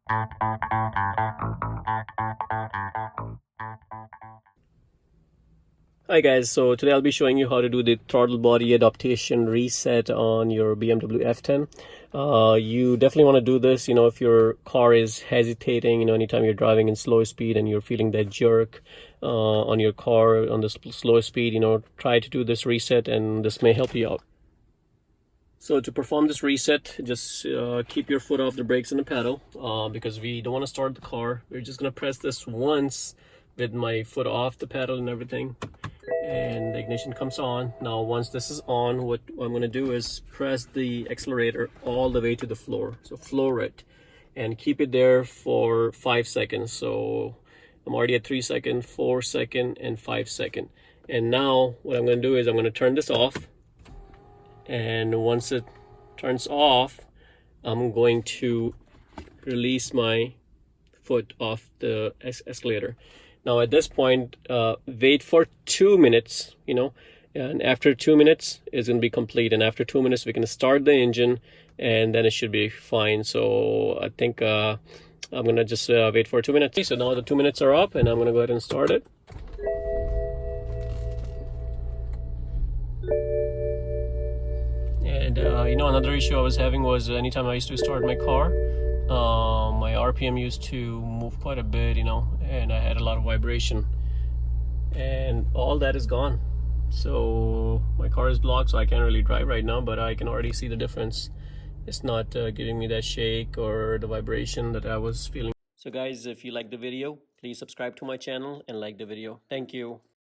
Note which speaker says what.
Speaker 1: Hi guys, so today I'll be showing you how to do the throttle body adaptation reset on your BMW F10. You definitely want to do this, if your car is hesitating, anytime you're driving in slow speed and you're feeling that jerk on your car on the slow speed, try to do this reset and this may help you out. So to perform this reset, just keep your foot off the brakes and the pedal because we don't want to start the car. We're just going to press this once with my foot off the pedal and everything. And the ignition comes on. Now once this is on, what I'm going to do is press the accelerator all the way to the floor. So floor it and keep it there for 5 seconds. So I'm already at 3 seconds, 4 seconds, and 5 seconds. And now what I'm going to do is I'm going to turn this off. And once it turns off, I'm going to release my foot off the escalator. Now at this point, wait for 2 minutes, and after 2 minutes it's going to be complete. And after 2 minutes, we can start the engine and then it should be fine. So I think I'm going to just wait for 2 minutes. So now the 2 minutes are up and I'm going to go ahead and start it. And another issue I was having was anytime I used to start my car, my RPM used to move quite a bit, and I had a lot of vibration, and all that is gone. So my car is blocked, so I can't really drive right now, but I can already see the difference. It's not giving me that shake or the vibration that I was feeling. So guys, if you like the video, please subscribe to my channel and like the video. Thank you.